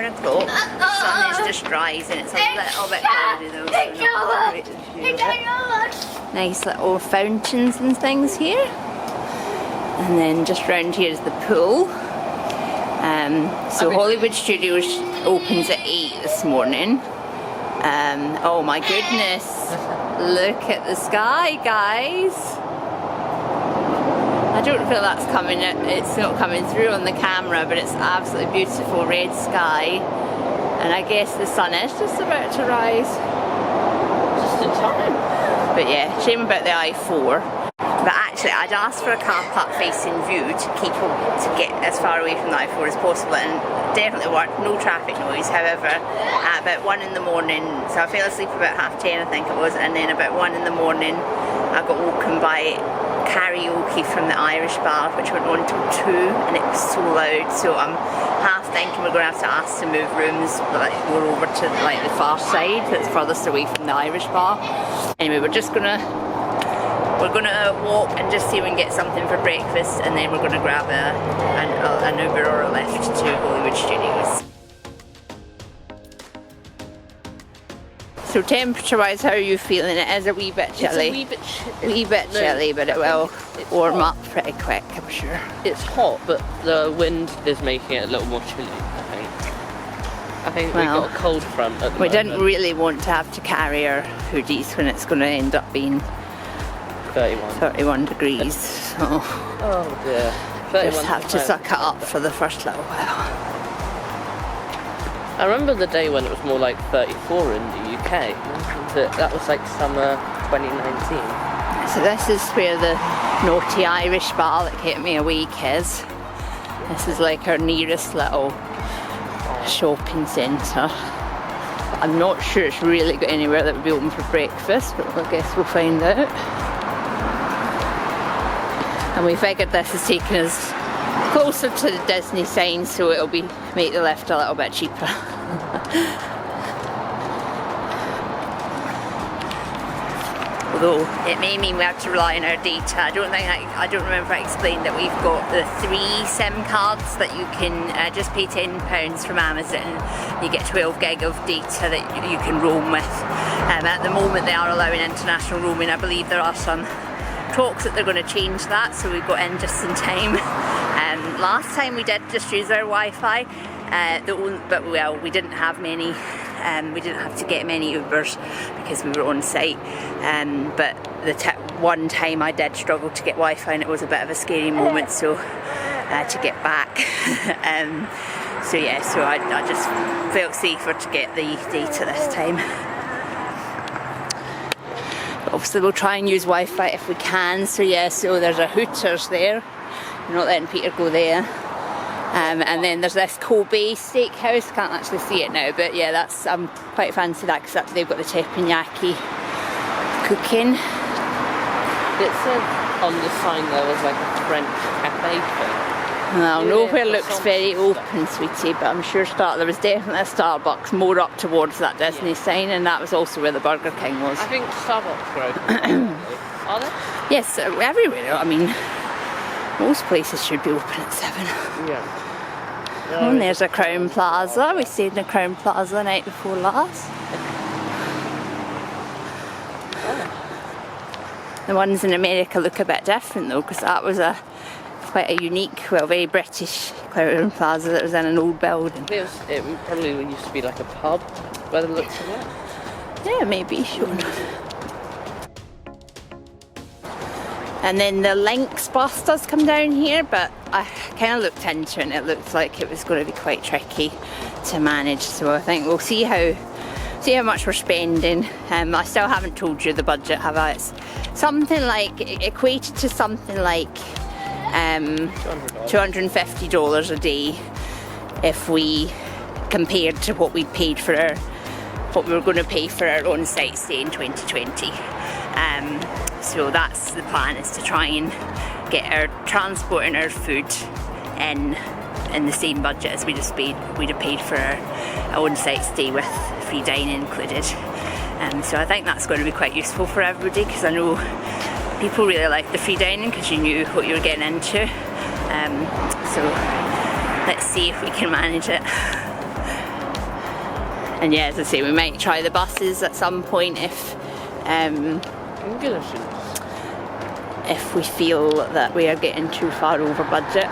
o'clock. The sun is just rising. It's a little bit cloudy though, so not great view of it. Nice little fountains and things here. And then just round here is the pool. So Hollywood Studios opens at 8 this morning. Oh my goodness, look at the sky, guys. I don't feel that's coming, it's not coming through on the camera, but it's absolutely beautiful red sky. And I guess the sun is just about to rise. Just in time. But yeah, shame about the I-4. But actually I'd asked for a car park facing view to get as far away from the I-4 as possible, and definitely worked, no traffic noise. However, at about 1 in the morning, so I fell asleep about 10:30 I think it was, and then about 1 in the morning I got woken by karaoke from the Irish bar, which went on till 2, and it was so loud, so I'm half thinking we're going to have to ask to move rooms, like we're over to like the far side that's furthest away from the Irish bar. Anyway, we're gonna walk and just see if we can get something for breakfast, and then we're gonna grab an Uber or a Lyft to Hollywood Studios. So temperature-wise, how are you feeling? It is a wee bit chilly. It's a wee bit chilly, but it will warm up pretty quick, I'm sure. It's hot, but the wind is making it a little more chilly, I think we've got a cold front at the moment. We didn't really want to have to carry our hoodies when it's going to end up being 31 degrees. So oh dear. Just have to suck it up for the first little while. I remember the day when it was more like 34 in the UK. That was like summer 2019. So this is where the naughty Irish bar that kept me awake is. This is like our nearest little shopping centre. I'm not sure it's really got anywhere that would be open for breakfast, but I guess we'll find out. And we figured this is taking us closer to the Disney sign, so it'll make the lift a little bit cheaper. Although it may mean we have to rely on our data. I don't remember if I explained that we've got the 3 SIM cards that you can just pay £10 from Amazon. You get 12 gig of data that you can roam with. At the moment they are allowing international roaming. I believe there are some talks that they're going to change that, so we got in just in time. Last time we did just use our Wi-Fi, but well, we didn't have many. We didn't have to get many Ubers because we were on site. But the one time I did struggle to get Wi-Fi, and it was a bit of a scary moment. So to get back. So yeah, so I just felt safer to get the data this time. Obviously we'll try and use Wi-Fi if we can, so yeah, so there's a Hooters there, we're not letting Peter go there, and then there's this Kobe steakhouse, can't actually see it now, but yeah, that's, I'm quite fancy that because they've got the teppanyaki cooking. It said on the sign there was like a French cafe thing. Well, nowhere looks very open, sweetie, but I'm sure there was definitely a Starbucks more up towards that Disney sign, and that was also where the Burger King was. I think Starbucks are open. Are they? Yes, everywhere. I mean, most places should be open at 7. Yeah. And there's a Crown Plaza. We stayed in a Crown Plaza the night before last. The ones in America look a bit different though, because that was quite a unique, well, very British Crown Plaza that was in an old building. It probably used to be like a pub by the looks of it. Yeah, maybe, sure. And then the Lynx bus does come down here, but I kind of looked into it and it looked like it was going to be quite tricky to manage. So I think we'll see how much we're spending. I still haven't told you the budget, have I? It's something like, equated to something like $250 a day if we compared to what we paid for what we were going to pay for our on-site stay in 2020. So that's the plan, is to try and get our transport and our food in the same budget as we'd have paid for our on-site stay with free dining included. So I think that's going to be quite useful for everybody, because I know people really like the free dining because you knew what you were getting into. So let's see if we can manage it. And yeah, as I say, we might try the buses at some point if we feel that we are getting too far over budget.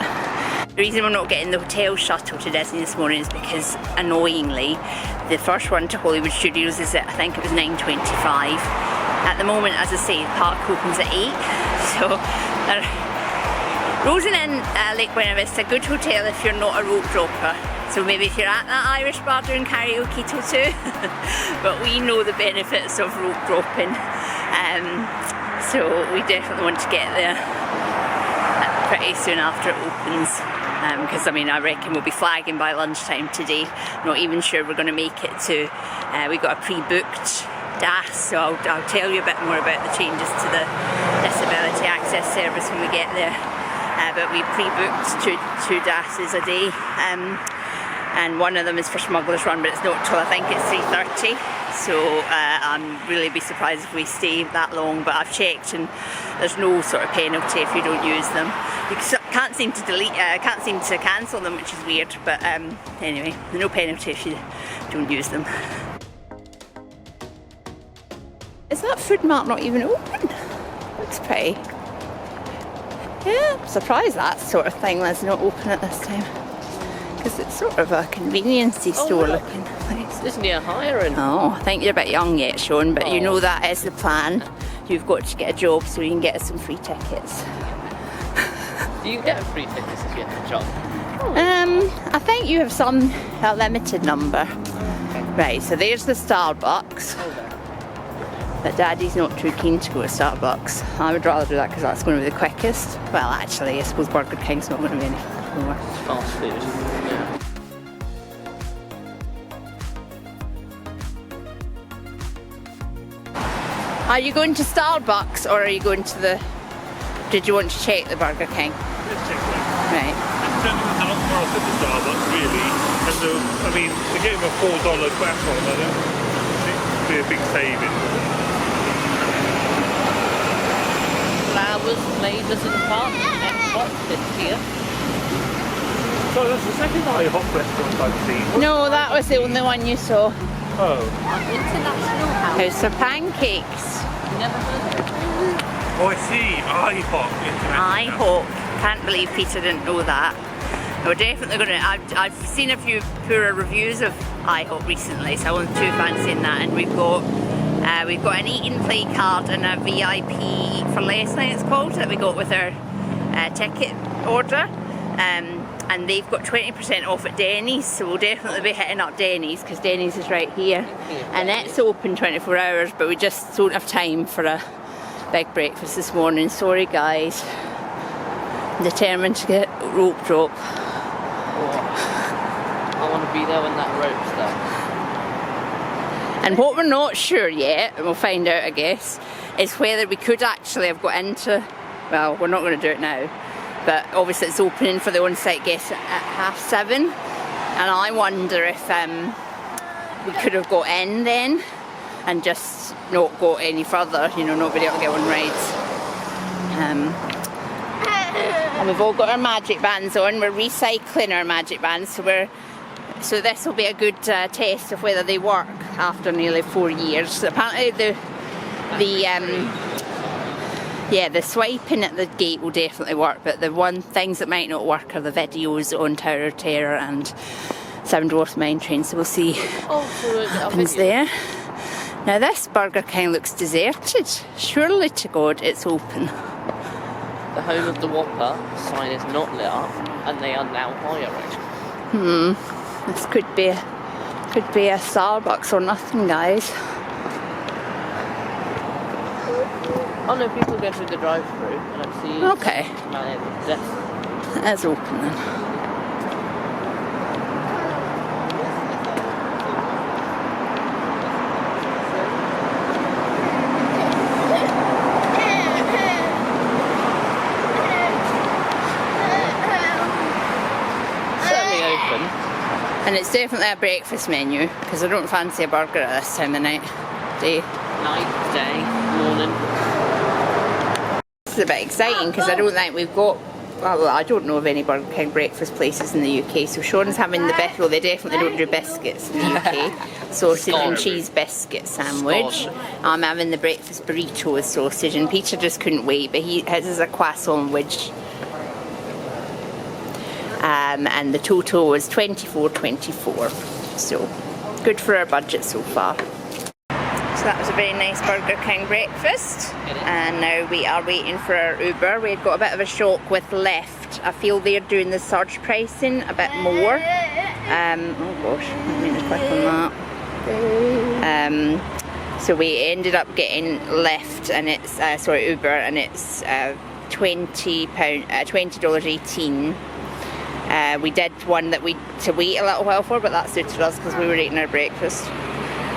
The reason we're not getting the hotel shuttle to Disney this morning is because, annoyingly, the first one to Hollywood Studios is at, I think it was 9:25. At the moment, as I say, the park opens at 8. So, Rosen and Lake Buena Vista, good hotel if you're not a rope dropper. So maybe if you're at that Irish bar doing karaoke till 2. But we know the benefits of rope dropping. So we definitely want to get there pretty soon after it opens. Because I mean, I reckon we'll be flagging by lunchtime today. Not even sure we're going to make it to. We got a pre-booked DAS, so I'll tell you a bit more about the changes to the disability access service when we get there. But we pre-booked two DASs a day, and one of them is for Smuggler's Run, but it's not till I think it's 3:30. So I'm really be surprised if we stay that long. But I've checked, and there's no sort of penalty if you don't use them. You can't seem to can't seem to cancel them, which is weird. But anyway, there's no penalty if you don't use them. Is that food mart not even open? Looks pretty. Yeah, I'm surprised that sort of thing is not open at this time. Because it's sort of a convenience-y store looking place. Disney are hiring. Oh, I think you're a bit young yet, Sean, but you know that is the plan. You've got to get a job so you can get us some free tickets. Do you get free tickets if you get a job? I think you have a limited number. Okay. Right, so there's the Starbucks. But Daddy's not too keen to go to Starbucks. I would rather do that because that's going to be the quickest. Well, actually, I suppose Burger King's not going to be any more. Fast food. Yeah. Are you going to Starbucks or are you going to the... Did you want to check the Burger King? Let's check that. Right. It's £7 more at the Starbucks, really. And I mean, they gave them a $4 back on, I don't think it'd be a big saving. Flowers, flavours in the park, Xbox this year. So that's the second IHOP restaurant I've seen. No, that was the only one you saw. Oh. International House. House of Pancakes. Never heard of it. Oh, I see. IHOP. IHOP. Can't believe Peter didn't know that. We're definitely going to... I've seen a few poorer reviews of IHOP recently, so I wasn't too fancying that. And we've got an eat and play card and a VIP Eat for Less, I think it's called, that we got with our ticket order. And they've got 20% off at Denny's, so we'll definitely be hitting up Denny's because Denny's is right here. And it's open 24 hours, but we just don't have time for a big breakfast this morning. Sorry, guys. I'm determined to get rope drop. I want to be there when that rope's there. And what we're not sure yet, and we'll find out I guess, is whether we could actually have got into, well, we're not going to do it now, but obviously it's opening for the on-site guests at 7:30, and I wonder if we could have got in then and just not got any further, you know, not been able to get on rides. And we've all got our magic bands on. We're recycling our magic bands, so this will be a good test of whether they work after nearly 4 years. So apparently the swiping at the gate will definitely work, but the things that might not work are the videos on Tower of Terror and Seven Dwarfs Mine Train, so we'll see what happens there. Now this Burger King looks deserted. Surely to God it's open. The home of the Whopper sign is not lit up, and they are now hiring. This could be a Starbucks or nothing, guys. Oh no, people are going through the drive-through, and I've seen Okay. It's open then. And it's definitely a breakfast menu because I don't fancy a burger at this time of day. Night, day, morning. This is a bit exciting because I don't think we've got well, I don't know of any Burger King breakfast places in the UK, so Sean's having the best, well they definitely don't do biscuits in the UK, sausage and cheese biscuit sandwich. I'm having the breakfast burrito with sausage, and Peter just couldn't wait, but his is a croissant wedge. And the total was $24.24, so good for our budget so far. So that was a very nice Burger King breakfast, and now we are waiting for our Uber. We've got a bit of a shock with Lyft. I feel they're doing the surge pricing a bit more. Oh gosh, I mean to click on that. So we ended up getting Lyft, and it's Uber, and it's $20.18. We did one that we to wait a little while for, but that suited us because we were eating our breakfast.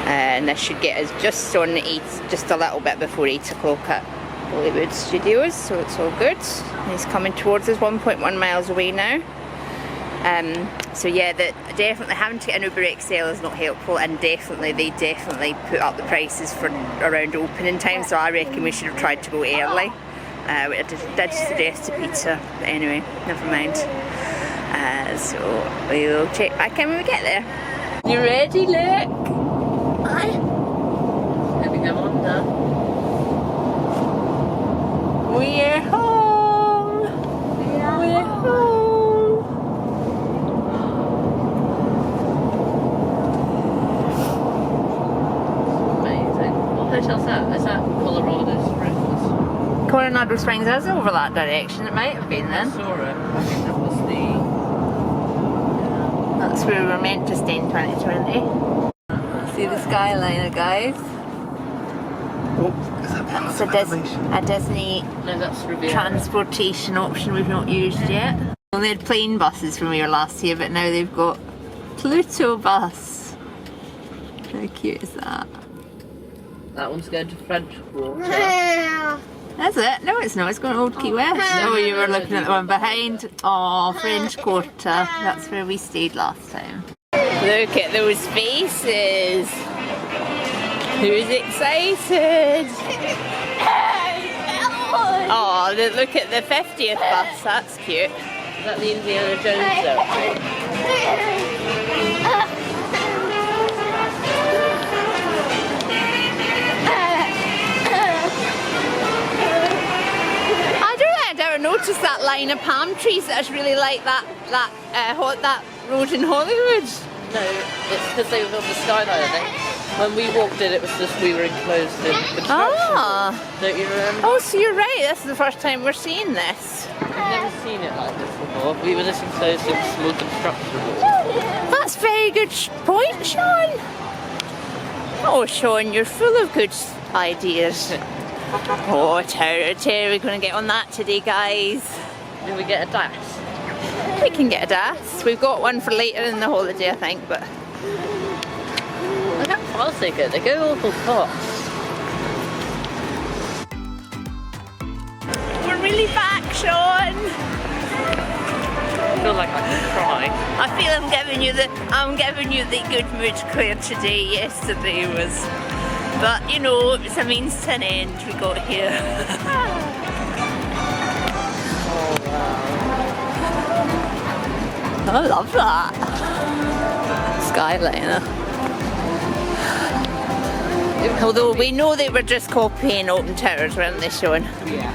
And this should get us just on 8, just a little bit before 8 o'clock at Hollywood Studios, so it's all good. He's coming towards us, 1.1 miles away now. So yeah, definitely having to get an Uber XL is not helpful, and they definitely put up the prices for around opening time, so I reckon we should have tried to go early. I did suggest to Peter, but anyway, never mind. So we will check back in when we get there. You ready, look? Here we go on now. We're home! We're home! Amazing. What hotel's that? Is that Colorado Springs? Coronado Springs is over that direction, it might have been I then. saw it. I think that was the... That's where we were meant to stay in 2020. See the skyliner, guys? It's a Disney No, that's Riviera. transportation option we've not used yet. We only had plain buses when we were last here, but now they've got Pluto bus. How cute is that? That one's going to French Quarter. Is it? No, it's not. It's going to Old Key West. Oh, you were looking at the one behind. Oh, French Quarter. That's where we stayed last time. Look at those faces. Who's excited? Oh, look at the 50th bus. That's cute. Is that the Indiana Jones though? I never noticed that line of palm trees. That's really like that road in Hollywood. No, it's because they were on the skyline. When we walked in, it was just we were enclosed in construction. Ah. Don't you remember? Oh, so you're right. This is the first time we're seeing this. I've never seen it like this before. We were just enclosed in small construction. That's a very good point, Sean. Oh, Sean, you're full of good ideas. Oh, Terry, we're going to get on that today, guys. Did we get a dash? We can get a DAS. We've got one for later in the holiday, I think, but... Look how fast they go. They go awful fast. We're really back, Sean. I feel like I can cry. I feel I'm giving you the good mood, Claire, today. Yesterday was... But, you know, it's a means to an end. We got here. Oh, wow. I love that. Skyliner. Although we know they were just copying Alton Towers, weren't they, Sean? Yeah.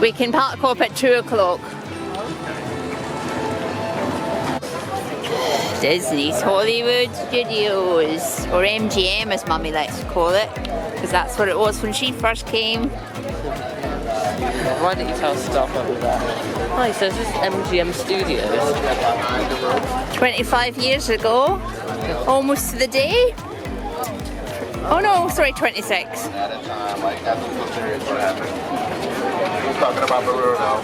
We can park up at 2 o'clock. Disney's Hollywood Studios, or MGM as Mummy likes to call it, because that's what it was when she first came. Why didn't you tell staff over there? Oh, he says this is MGM Studios. 25 years ago, almost to the day. Oh no, sorry, 26. At a time, like that's so serious what happened. We're talking about Bruno.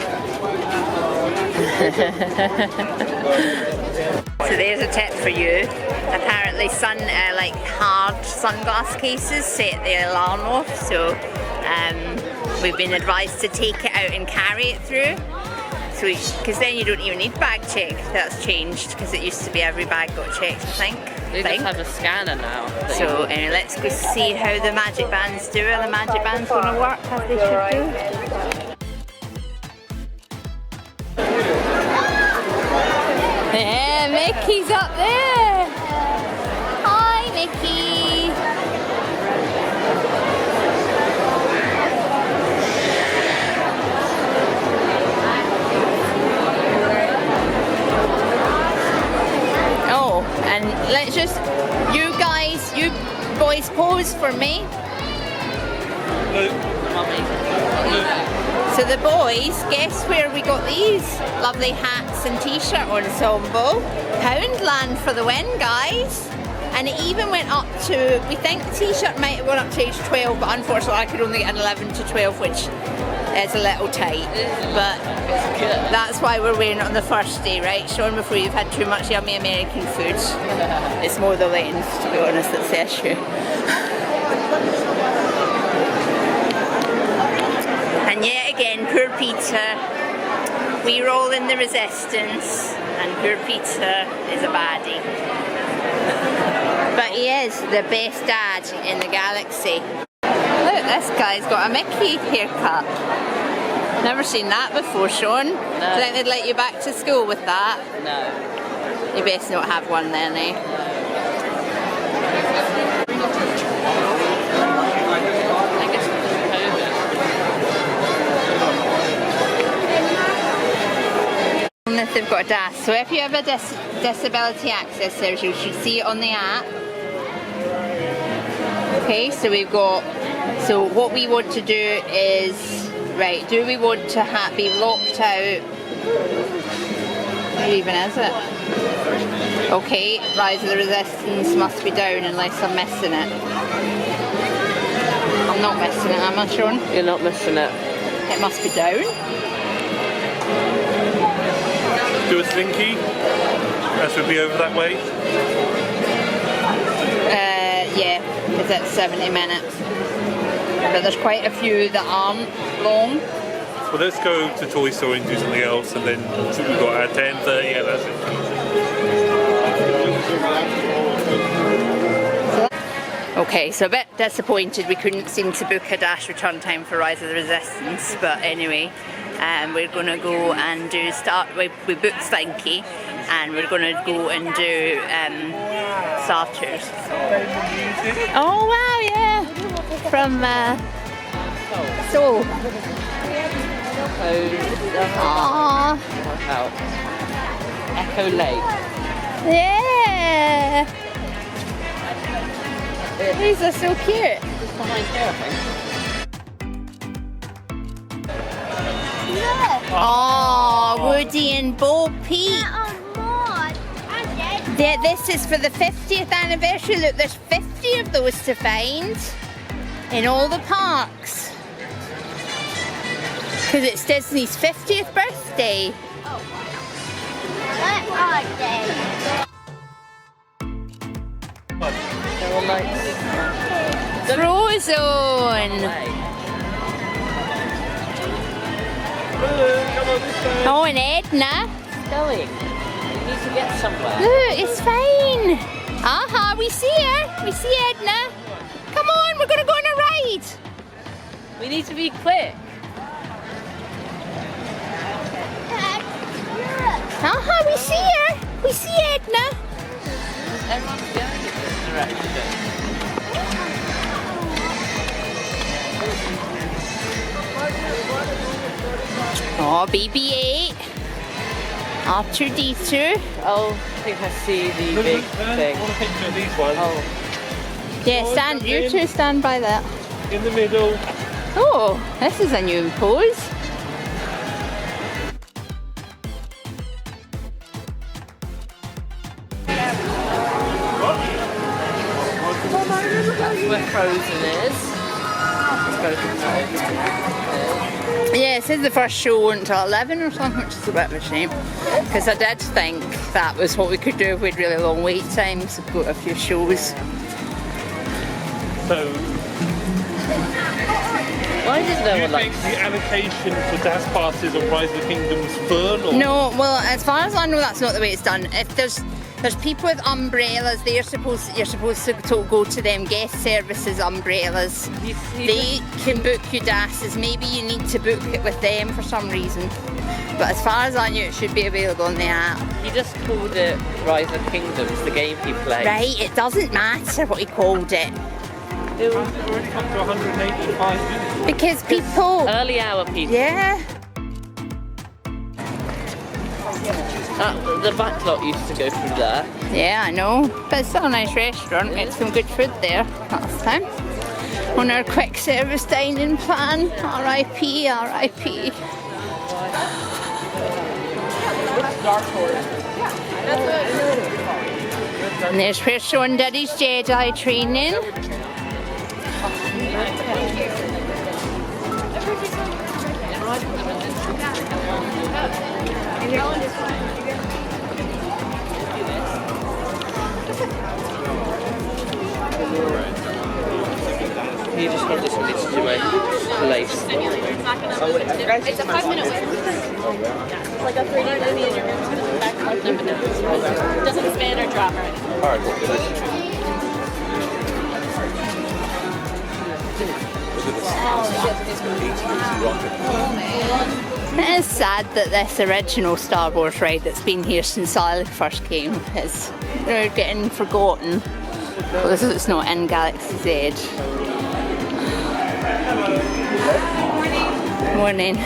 So there's a tip for you. Apparently like hard sunglass cases set the alarm off, so we've been advised to take it out and carry it through. So because then you don't even need bag check. That's changed because it used to be every bag got checked, I think. They just have a scanner now. So anyway, let's go see how the magic bands do. Are the magic bands going to work as they should do? Mickey's up there. Hi, Mickey. Oh, and let's just, you boys pose for me. So the boys, guess where we got these lovely hats and t-shirt ensemble? Poundland for the win, guys. And it even went up to, we think the t-shirt might have gone up to age 12, but unfortunately I could only get an 11 to 12, which is a little tight. But that's why we're wearing it on the first day, right, Sean, before you've had too much yummy American food. It's more the length, to be honest, that's the issue. And yet again, poor Peter, we roll in the resistance, and poor Peter is a baddie. But he is the best dad in the galaxy. Look, this guy's got a Mickey haircut. Never seen that before, Sean. No. Do you think they'd let you back to school with that? No. You best not have one then, eh? If they've got a dash. So if you have a disability access service, you should see it on the app. Okay, so we've got, so what we want to do is, right, do we want to be locked out? Where even is it? Okay, Rise of the Resistance must be down unless I'm missing it. I'm not missing it, am I, Sean? You're not missing it. It must be down. Do a Slinky, as we'll be over that way. Yeah, it's at 70 minutes. But there's quite a few that aren't long. Well, let's go to Toy Story and do something else, and then we've got our 10:30. Yeah, that's it. Okay, so a bit disappointed we couldn't seem to book a dash return time for Rise of the Resistance, but anyway. We're going to go and do we booked Slinky, and we're going to go and do starters. Oh wow, yeah, from Seoul. Aww. Wow. Echo Lake. Yeah. These are so cute. Just behind here, I think. Oh, Woody and Bo Peep. This is for the 50th anniversary. Look, there's 50 of those to find in all the parks. Because it's Disney's 50th birthday. Rosen. Oh, and Edna. Going. We need to get somewhere. Look, it's fine. Aha, we see her. We see Edna. Come on, we're going to go on a ride. We need to be quick. Aha, we see her. We see Edna. Everyone's going in this direction. Oh, BB-8. R2-D2. Oh, I think I see the big thing. I want to picture these ones. Oh. Yeah, you two stand by that. In the middle. Oh, this is a new pose. That's where Rosen is. Yeah, it says the first show until 11 or something, which is a bit of a shame. Because I did think that was what we could do if we had really long wait times. We've got a few shows. So, why does no one like the allocation for Dash passes on Rise of the Kingdoms full? Or? No, well, as far as I know, that's not the way it's done. If there's There's people with umbrellas. You're supposed to go to them guest services umbrellas. They can book you dashes. Maybe you need to book it with them for some reason. But as far as I knew, it should be available in the app. He just called it Rise of Kingdoms, the game he played. Right, it doesn't matter what he called it. It already come to 185 minutes. Because people... Early hour people. Yeah. The back lot used to go through there. Yeah, I know. But it's still a nice restaurant. We had some good food there last time. On our quick service dining plan. R.I.P. R.I.P. And there's where Sean did his Jedi training. You just got this bitch to my place. It's a 5-minute wait. It's like a 3D movie and you're going to the back and forth. It doesn't span or drop or anything. Alright, cool. It is sad that this original Star Wars ride that's been here since I first came is getting forgotten. Well, it's not in Galaxy's Edge. Morning.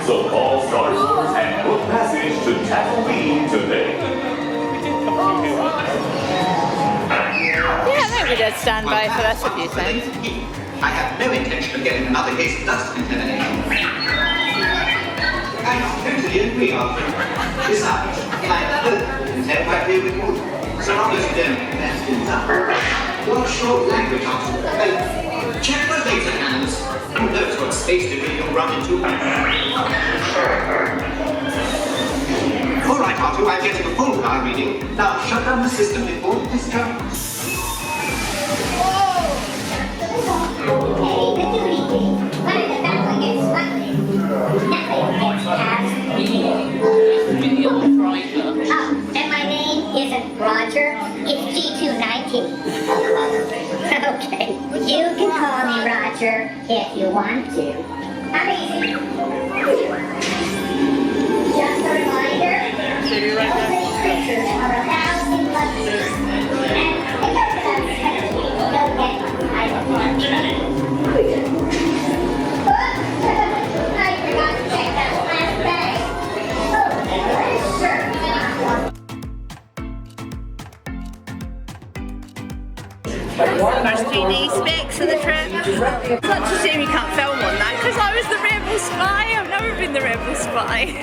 So call Star Wars and book passage to Tatooine today. Yeah, I think we did stand by for this a few times. I have no intention of getting another case of dust contamination. I totally agree, Arthur. Besides, I am content right here with you. So long as you don't mess things up. What's your language, Arthur? Check the data hands. Who knows what space debris you'll run into? All right, Arthur, I'm getting a full car reading. Now shut down the system before this comes. And my name isn't Roger, it's G219. Okay, you can call me Roger if you want to. Amazing. Just a reminder, these creatures are 1,000 luxuries. And because of that, don't get I forgot to check that last bag. First 3D specs of the trip. It's such a shame you can't film on that because I was the Rebel Spy. I've never been the Rebel Spy.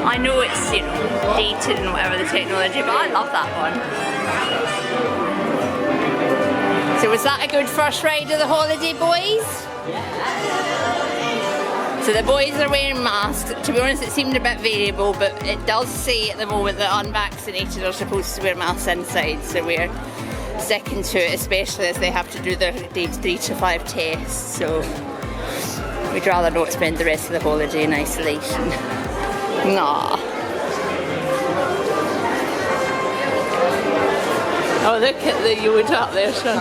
I know it's, you know, dated and whatever the technology, but I love that one. So was that a good first ride of the holiday, boys? So the boys are wearing masks. To be honest, it seemed a bit variable, but it does say at the moment that unvaccinated are supposed to wear masks inside, so we're sticking to it, especially as they have to do their day 3 to 5 tests. So we'd rather not spend the rest of the holiday in isolation. Nah. Oh, look at the Yoda up there, Sean.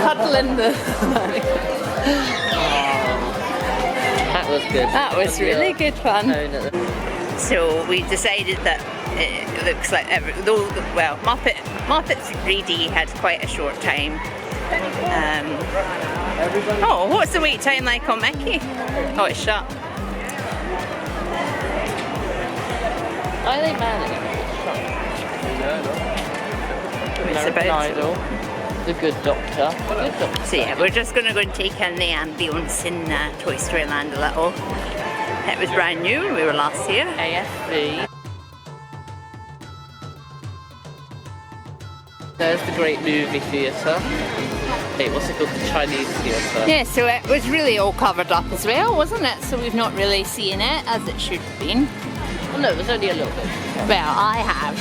Cuddling the... That was good. That was really good fun. So we decided that it looks like Muppets 3D had quite a short time. Oh, what's the wait time like on Mickey? Oh, it's shut. Why are they manning it? It's about Idol. The Good Doctor. The Good Doctor. So yeah, we're just going to go and take in the ambience in Toy Story Land a little. It was brand new when we were last here. AFB. There's the Great Movie Theatre. Wait, what's it called? The Chinese Theatre. Yeah, so it was really all covered up as well, wasn't it? So we've not really seen it as it should have been. Oh no, it was only a little bit. Well, I have.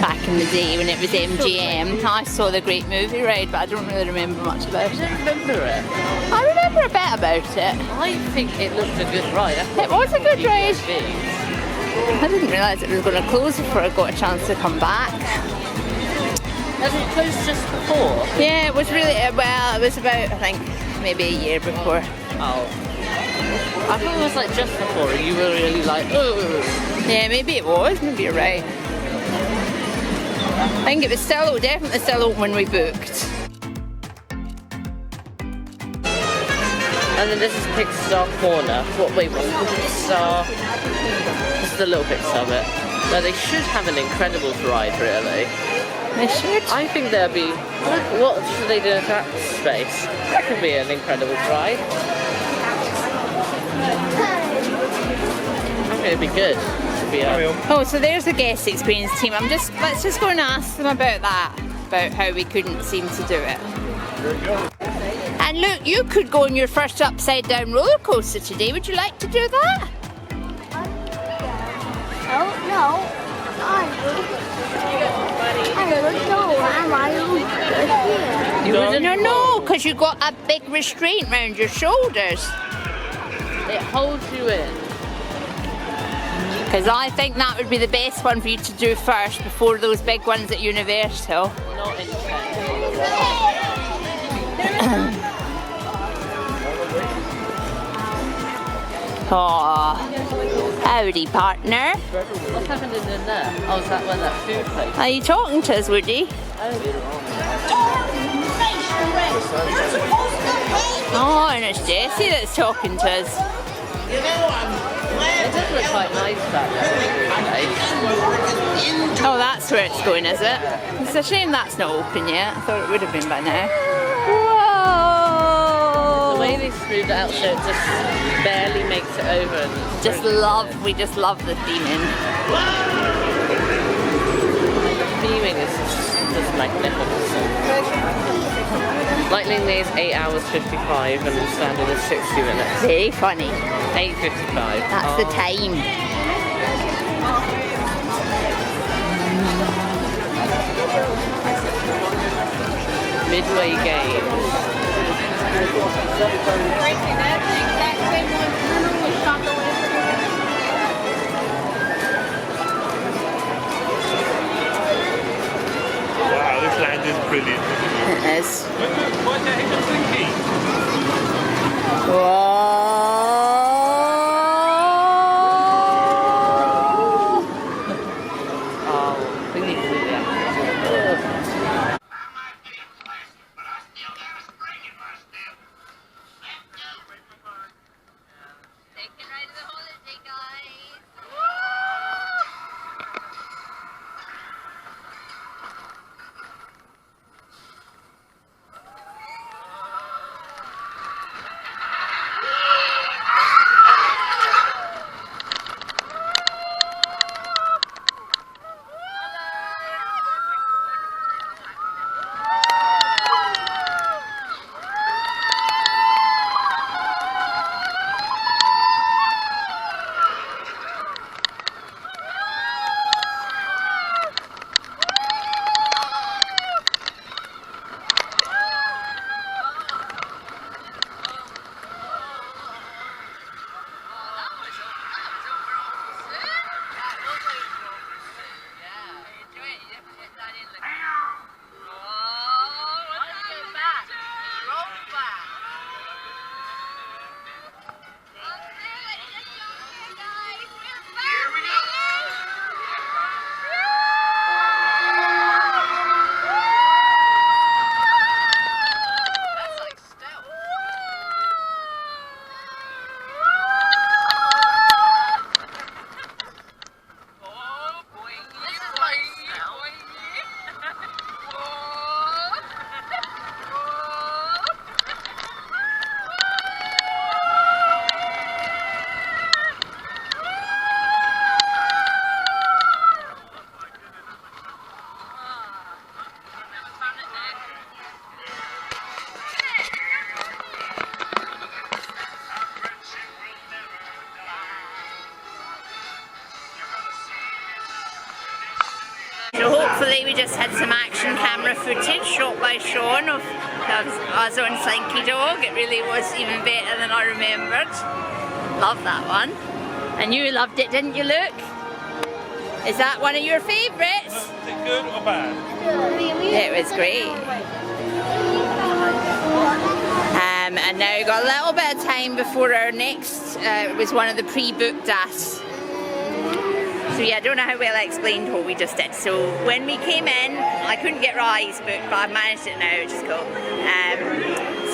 back in the day when it was MGM. I saw the Great Movie Ride, but I don't really remember much about I it. don't remember it. I remember a bit about it. I think it looked a good ride. It was a good ride. Big. I didn't realise it was going to close before I got a chance to come back. Has it closed just before? Yeah, it was really, well, it was about, I think, maybe a year before. Oh. I thought it was like just before and you were really like, oh. Yeah, maybe it was, maybe you're right. I think it was still, definitely still open when we booked. And then this is Pixar Corner. Wait, what's the Pixar? This is the little Pixar bit. Where they should have an Incredibles ride, really. They should. I think there'll be, what should they do in that space? That could be an Incredibles ride. I think it'd be good. Oh, so there's the guest experience team. Let's just go and ask them about that, about how we couldn't seem to do it. And look, you could go on your first upside down roller coaster today. Would you like to do that? Oh, no. No, because you got a big restraint round your shoulders. It holds you in. Because I think that would be the best one for you to do first before those big ones at Universal. Not in Aw, howdy partner. What's happening in there? Oh, is that where that food place? Are you talking to us, Woody? Oh, and it's Jessie that's talking to us. It does look quite nice back there. Oh, that's where it's going, is it? It's a shame that's not open yet. I thought it would have been by now. Whoa! The way they smoothed it out so it just barely makes it over. And We just love the theming. the theming is just magnificent. Lightning is 8 hours 55 and standard is 60 minutes. Very funny. 8:55. That's the time. Midway game. Wow, this land is brilliant. It is. Why don't hit the Slinky? Whoa! Oh, we need to do that. Second ride of the holiday, guys. hopefully we just had some action camera footage shot by Sean of us on Slinky Dog. It really was even better than I remembered. Love that one. And you loved it, didn't you, Luke? Is that one of your favourites? Is it good or bad? It was great. And now we've got a little bit of time before our next, it was one of the pre-booked dashes. So yeah, I don't know how well I explained what we just did. So when we came in, I couldn't get Rise booked, but I've managed it now, which is cool.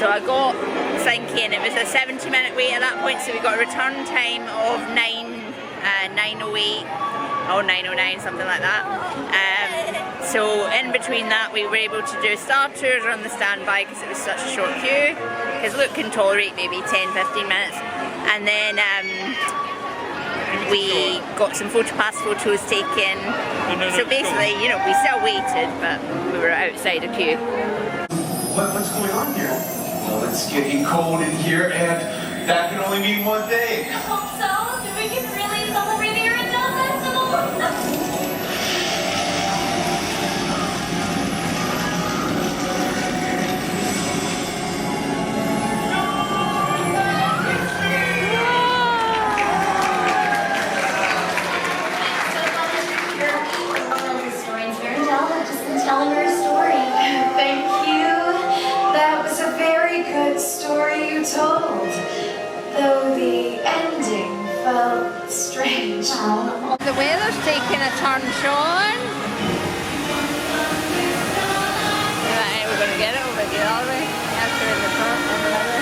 So I got Slinky and it was a 70-minute wait at that point, so we got a return time of 9:08 or 9:09, something like that. So in between that we were able to do Star Tours on the standby because it was such a short queue, because Luke can tolerate maybe 10-15 minutes. And then we got some PhotoPass photos taken. So basically, you know, we still waited, but we were outside a queue. What's going on here? Well, it's getting cold in here, and that can only mean one thing. I hope so. Do we can really celebrate the original festival? Telling her story. Thank you. That was a very good story you told, though the ending felt strange. The weather's taking a turn, Sean. Right, we're going to get it over here, are we? After in the front and the other.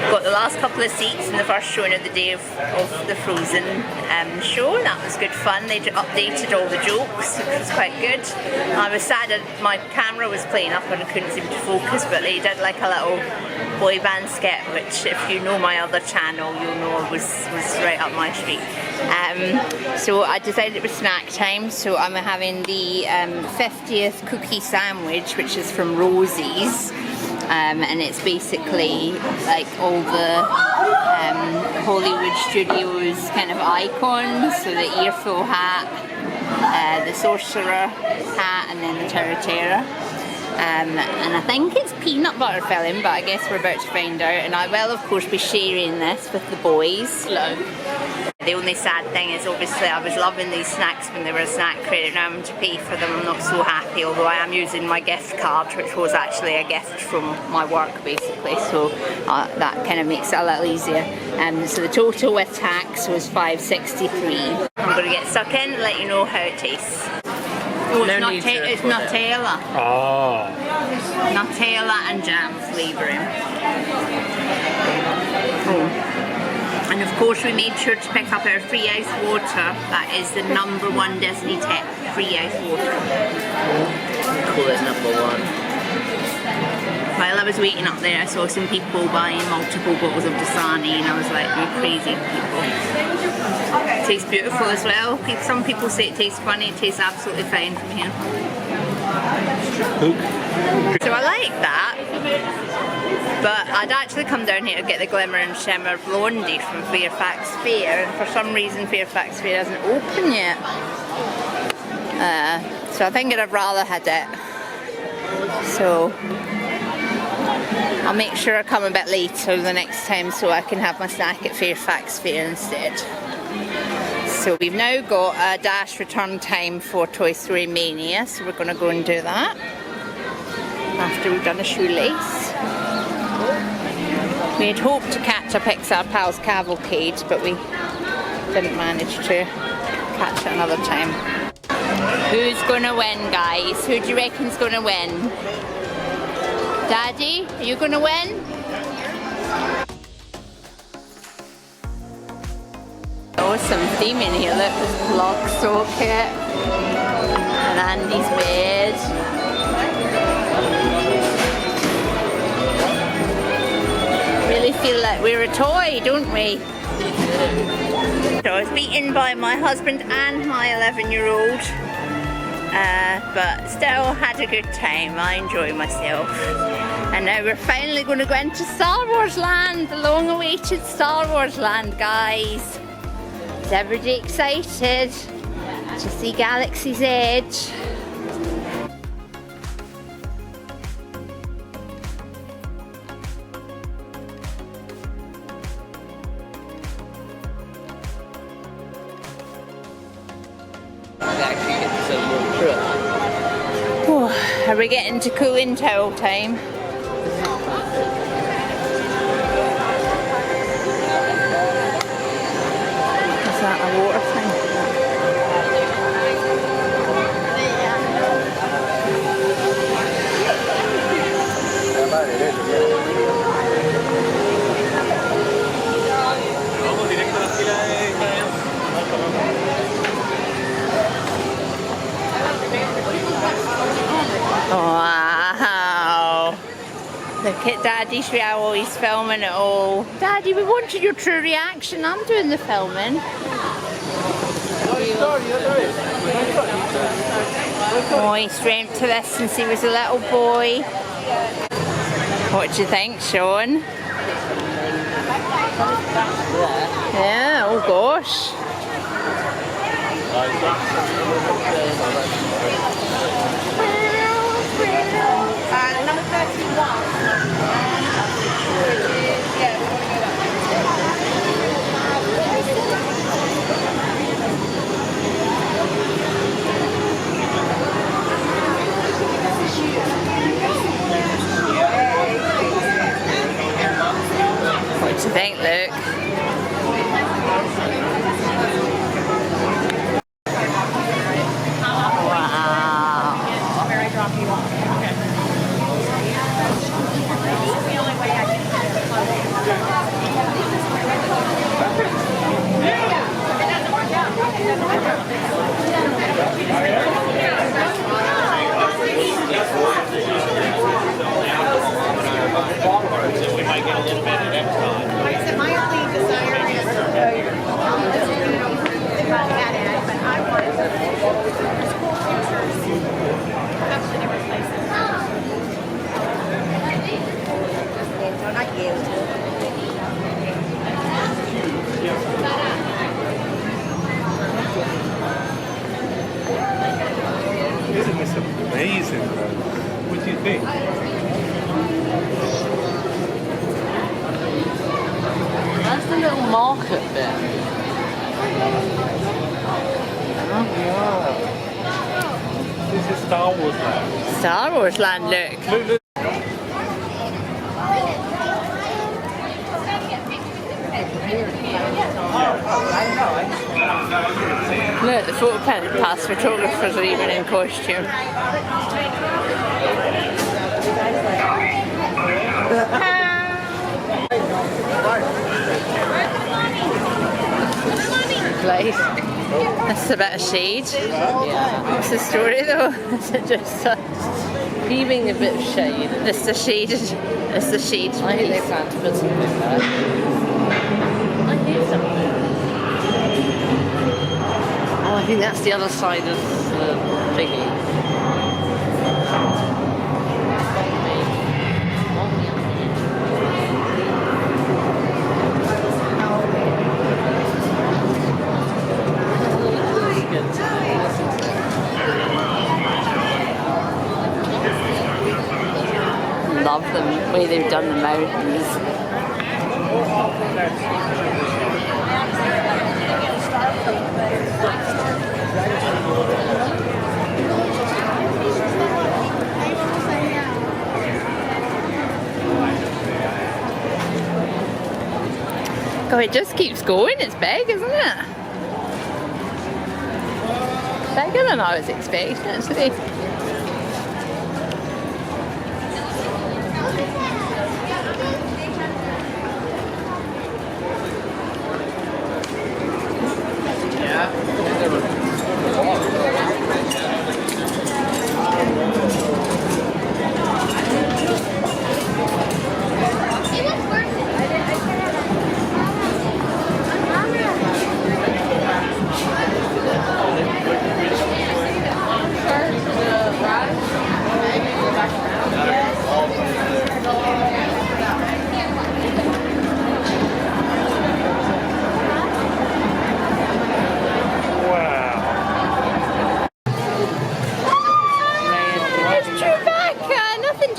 Got the last couple of seats in the first showing of the day of the Frozen show. That was good fun. They updated all the jokes, which was quite good. I was sad that my camera was playing up and I couldn't seem to focus, but they did like a little boy band skit, which if you know my other channel, you'll know was right up my street. So I decided it was snack time, so I'm having the 50th cookie sandwich, which is from Rosie's. And it's basically like all the Hollywood studios kind of icons, so the Earful hat, the Sorcerer hat, and then the Tower of Terror. And I think it's peanut butter filling, but I guess we're about to find out. And I will of course be sharing this with the boys. Hello. The only sad thing is obviously I was loving these snacks when they were a snack credit. Now I'm having to pay for them. I'm not so happy, although I am using my gift card, which was actually a gift from my work basically, so that kind of makes it a little easier. So the total with tax was $5.63. I'm going to get stuck in and let you know how it tastes. Oh, it's Nutella. Oh. Nutella and jam flavouring. Oh. And of course we made sure to pick up our free ice water. That is the #1 Disney tip, free ice water. Call it #1. While I was waiting up there, I saw some people buying multiple bottles of Dasani and I was like, you're crazy people. It tastes beautiful as well. Some people say it tastes funny, it tastes absolutely fine from here. So I like that. But I'd actually come down here to get the Glimmer and Shimmer Blondie from Fairfax Fair, and for some reason Fairfax Fair hasn't opened yet. So I think I'd have rather had it. So I'll make sure I come a bit later the next time so I can have my snack at Fairfax Fair instead. So we've now got a dash return time for Toy Story Mania, so we're going to go and do that after we've done a shoelace. We had hoped to catch a Pixar Pals Cavalcade, but we didn't manage to catch it another time. Who's going to win, guys? Who do you reckon's going to win? Daddy, are you going to win? Awesome theme in here. Look, there's block socket and Andy's bed. Really feel like we're a toy, don't we? So I was beaten by my husband and my 11-year-old, but still had a good time. I enjoy myself. And now we're finally going to go into Star Wars Land, the long-awaited Star Wars Land, guys. Is everybody excited to see Galaxy's Edge? Are we getting to cooling towel time? Is that a water thing? Wow! Look at Daddy's real, he's filming it all. Daddy, we wanted your true reaction. I'm doing the filming. Oh, he's dreamt to this since he was a little boy. What do you think, Sean? Yeah, oh gosh. Number 31. What do you think, Luke? We might get a little bit of next time. Like I said, my only desire is to get it, but I want to school pictures, especially different places. No, not you. Isn't this amazing though? What do you think? That's the little market bit. Oh, wow. This is Star Wars Land. Star Wars Land, look. Look, look. Look, the photo pass photographers are even in costume. Place. That's a bit of shade. Yeah. What's the story though? Is it just Leaving a bit of shade. it's the shade? It's the shade. I think they plan to put something there. I hear something. Oh, I think that's the other side of the thingy. Love the way they've done the mountains. God, it just keeps going. It's big, isn't it? Bigger than I was expecting it to be.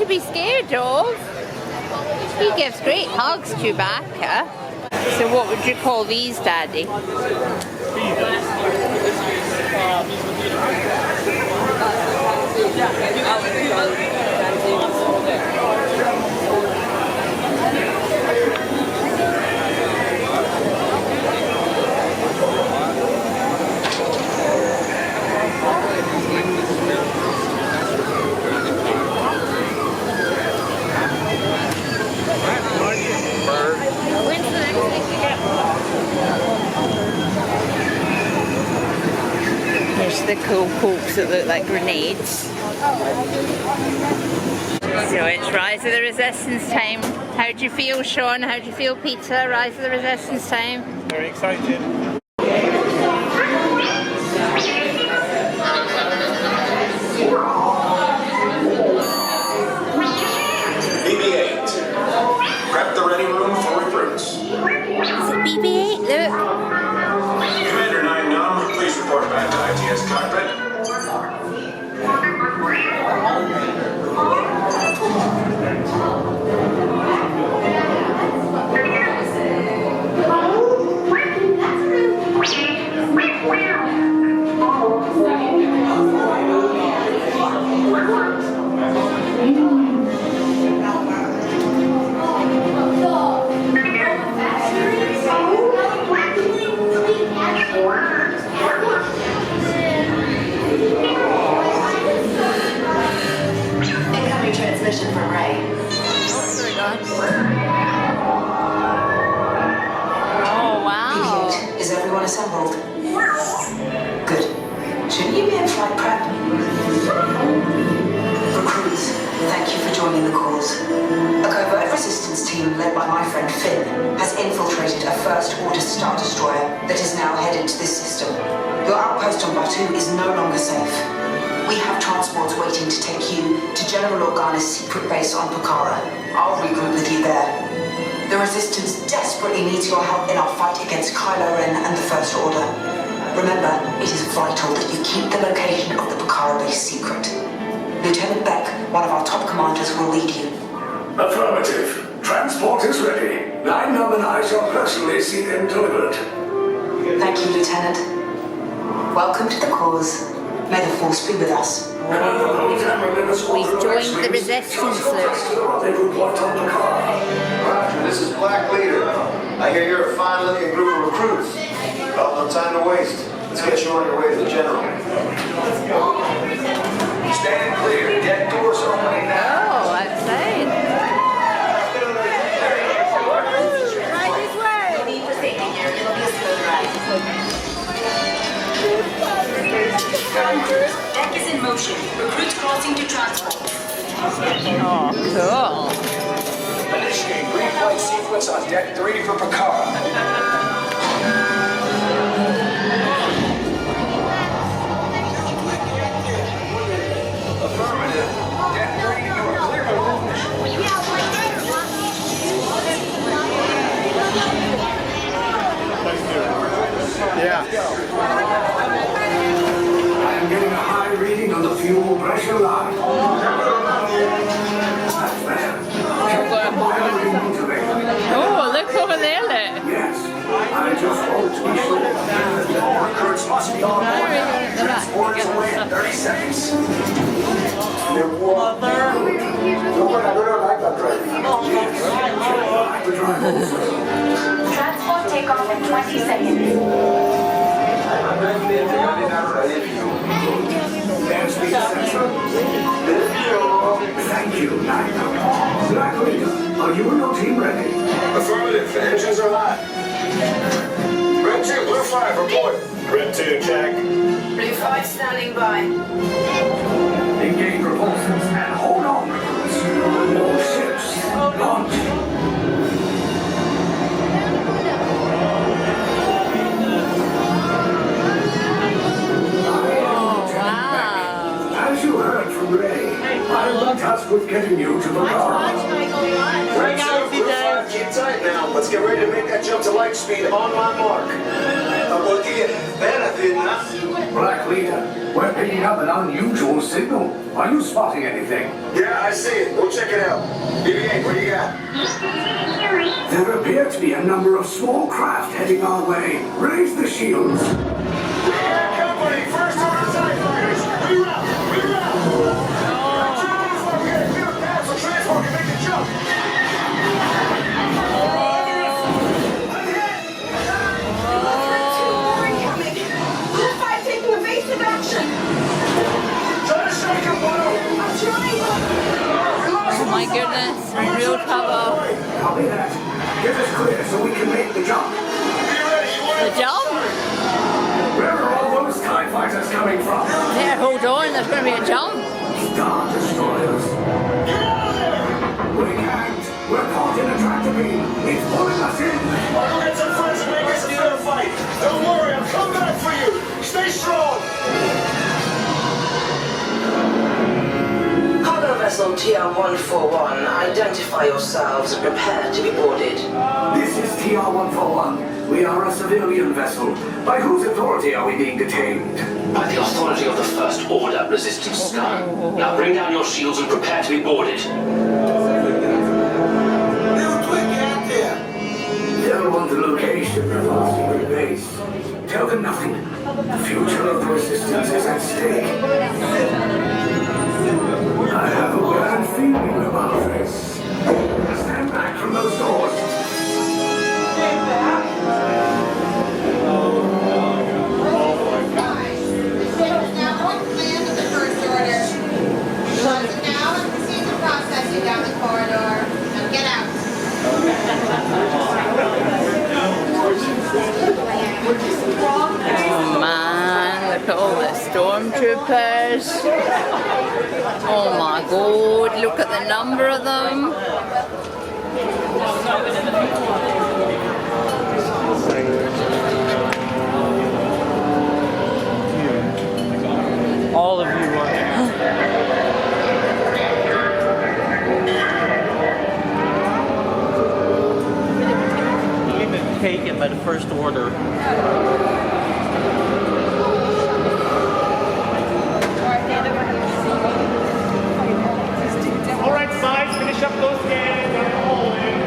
to be scared of. He gives great hugs, Chewbacca. So what would you call these, Daddy? When's the next thing to get? Here's the cool pokes that look like grenades. So it's Rise of the Resistance time. How do you feel, Sean? How do you feel, Peter? Rise of the Resistance time? Very exciting. BB-8. Prep the ready room for recruits. Is it BB-8? Look. Commander 9-Num, please report back to ITS cockpit. Incoming transmission from Ray. Oh, wow. Is everyone assembled? Good. Shouldn't you be in flight prep? Recruits, thank you for joining the cause. A covert resistance team led by my friend Finn has infiltrated a first-order Star Destroyer that is now headed to this system. Your outpost on Batu is no longer safe. We have transports waiting to take you to General Organa's secret base on Pucara. I'll regroup with you there. The Resistance desperately needs your help in our fight against Kylo Ren and the First Order. Remember, it is vital that you keep the location of the Pucara base secret. Lieutenant Beck, one of our top commanders, will lead you. Affirmative. Transport is ready. 9-Num and I shall personally see them delivered. Thank you, Lieutenant. Welcome to the cause. May the Force be with us. We've joined the Resistance, Luke. Roger, this is Black Leader. I hear you're a fine-looking group of recruits. Well, no time to waste. Let's get you on your way to the General. Stand clear. Deck doors opening now. Oh, outside. Right this way. Leave for safety here. It'll be a smooth ride. Deck is in motion. Recruits crossing to transport. Oh, cool. Initiate green flight sequence on deck 3 for Pucara. Affirmative. Deck 3, you are clear for mission. Yeah. I am getting a high reading on the fuel pressure line. That's bad. Oh, look over there, look. Yes, I just want to be sure. Recruits must be on board. Transport is away in 30 seconds. Transport takeoff in 20 seconds. Thank you, Nina. Black Leader, are you and your team ready? Affirmative, the engines are hot. Red 2, Blue 5, report. Red 2, check. Blue 5 standing by. Engage propulsions and hold on. More ships, launch. As you heard from Ray, I'm tasked with getting you to the car. Red 2, Blue 5, keep tight now. Let's get ready to make that jump to light speed on my mark. Buena, Black Leader, we're picking up an unusual signal. Are you spotting anything? Yeah, I see it. Go check it out. BB-8, what do you got? There appear to be a number of small craft heading our way. Raise the shields. Company, first order TIE fighters. Reroute! Reroute! We're getting clear paths so transport can make the jump. Taking evasive action. Try to shake him, Buena. I'm trying. Oh my goodness, real trouble. Copy that. Get us clear so we can make the jump. The jump? Where are all those TIE fighters coming from? Yeah, hold on, there's going to be a jump. Star Destroyers. We can't. We're caught in a tractor beam. It's pulling us in. I'll go get some friends and make us a fair fight. Don't worry, I'll come back for you. Stay strong. Cargo vessel TR-141, identify yourselves and prepare to be boarded. This is TR-141. We are a civilian vessel. By whose authority are we being detained? By the authority of the First Order Resistance Sky. Now bring down your shields and prepare to be boarded. Tell one the location of our secret base. Tell them nothing. The future of the Resistance is at stake. I have a bad feeling about this. Stand back from those doors. Stand back. Now on command of the First Order. Johnson now and proceed to processing down the corridor. Now get out. Oh man, look at all the stormtroopers. Oh my god, look at the number of them. All of you are. We've been taken by the First Order. All right, sides, finish up those scans. I'm holding.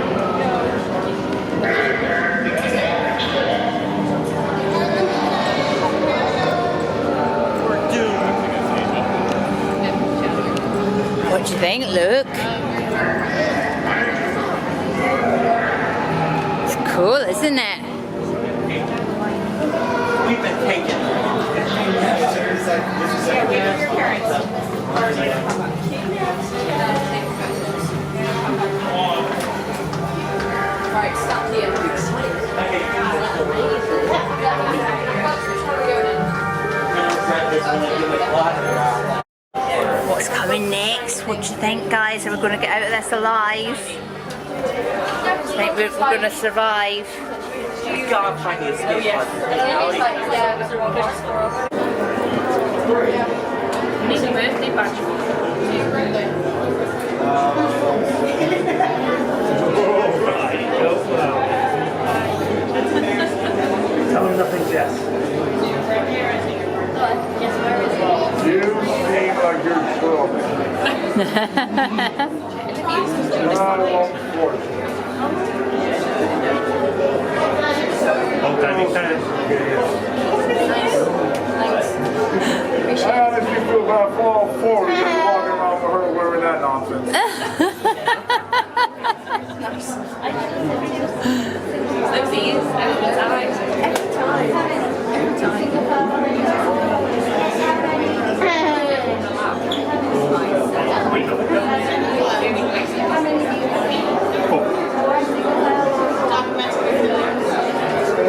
We're doomed. What do you think, Luke? It's cool, isn't it? We've been taken. Alright, stop the entrance. What's coming next? What do you think, guys? Are we going to get out of this alive? I think we're going to survive. We gotta find the escape button. Need a birthday badge. Tell him nothing's yes. You seem like you're trouble. Oh, tiny time. How did you feel about fall forward and walking around with her wearing that nonsense?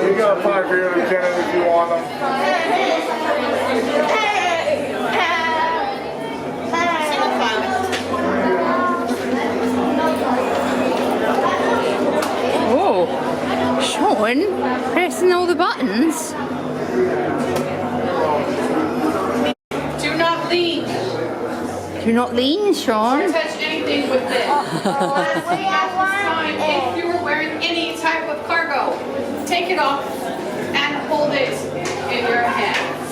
You got 5 here, Lieutenant, if you want them. Oh, Sean, pressing all the buttons. Do not lean. Do not lean, Sean. Don't touch anything with this. If you were wearing any type of cargo, take it off and hold it in your hands.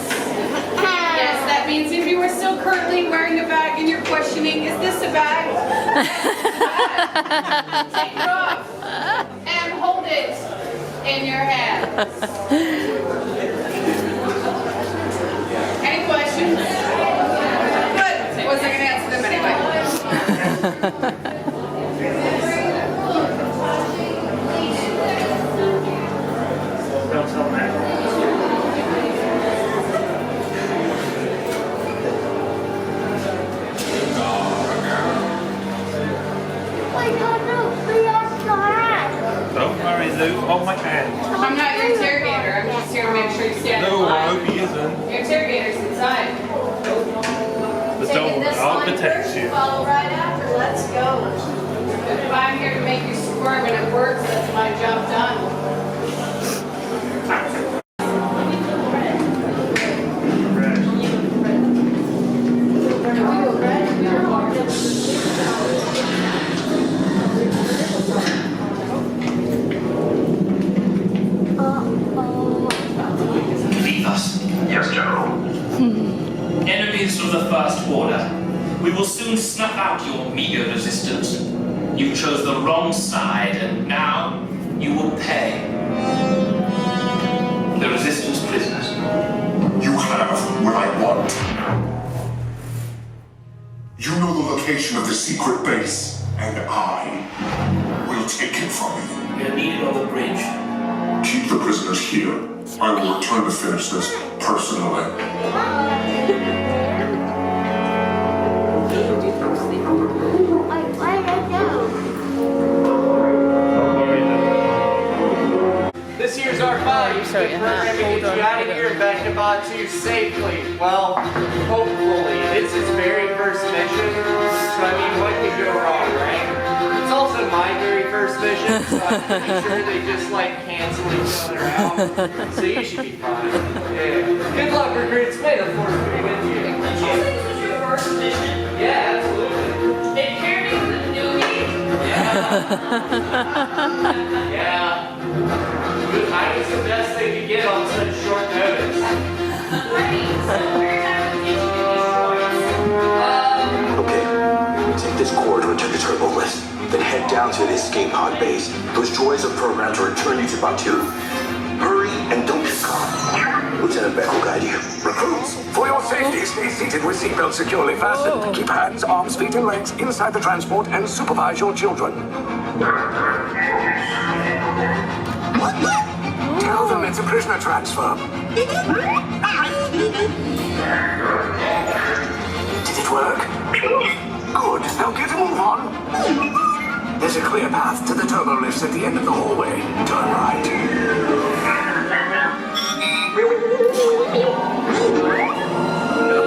means if you are still currently wearing a bag and you're questioning, is this a bag? Take it off and hold it in your hand. Any questions? Good. Wasn't going to answer them anyway. Don't worry, Lou. Hold my hand. I'm not your interrogator. I'm just here to make sure you stand No, I alive. hope he isn't. Your interrogator's inside. But don't worry, I'll protect you. Follow right after. Let's go. If I'm here to make you squirm and it works, that's my job done. Leave us. Yes, General. Enemies of the First Order. We will soon snuff out your meager resistance. You chose the wrong side, and now you will pay. The Resistance prisoners. You have what I want. You know the location of the secret base, and I will take it from you. You're needed on the bridge. Keep the prisoners here. I will return to finish this personally. This here's our fight. We're programming to get you out of here and back to Batu safely. Well, hopefully. It's his very first mission. So, I mean, what could go wrong, right? It's also my very first mission, so I'm pretty sure they just, like, cancel each other out. So you should be fine. Yeah. Good luck, recruits. May the force be with you. Did you say this was your first mission? Yeah, absolutely. It carried me with a newbie? Yeah. I was the best they could get on such short notice. Okay, take this corridor to the turbo lift, then head down to the escape pod base. Those droids are programmed to return you to Batu. Hurry and don't get caught. Lieutenant Beck will guide you. Recruits, for your safety, stay seated with seatbelts securely fastened. Keep hands, arms, feet, and legs inside the transport and supervise your children. Tell them it's a prisoner transfer. Did it work? Good. Now get a move on. There's a clear path to the turbo lifts at the end of the hallway. Turn right.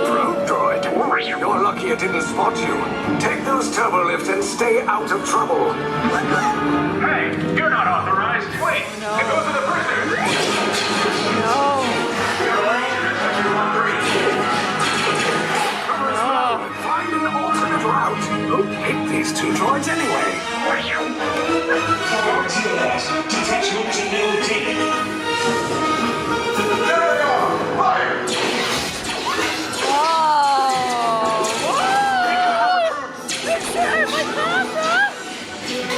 Probe droid. You're lucky it didn't spot you. Take those turbo lifts and stay out of trouble. Hey, you're not authorized. Wait, it goes to the prisoners. Find an alternate route. Who picked these two droids anyway? Detachment to new team. Fire!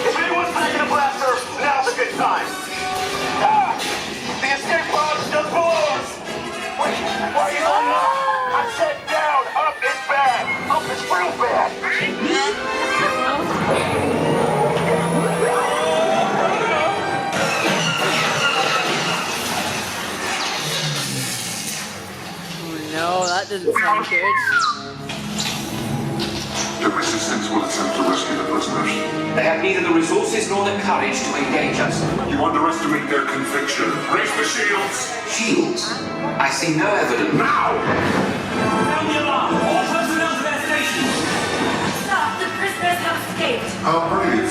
If anyone's packing a blaster, now's a good time. Ah! The escape pod's just below us! Wait, why are you on up? I said down, up is bad. Up is real bad. No, that doesn't sound good. The Resistance will attempt to rescue the prisoners. They have neither the resources nor the courage to engage us. You underestimate their conviction. Raise the shields! Shields? I see no evidence. Now! Sound the alarm! All personnel to their stations! Stop! The prisoners have escaped! How brave,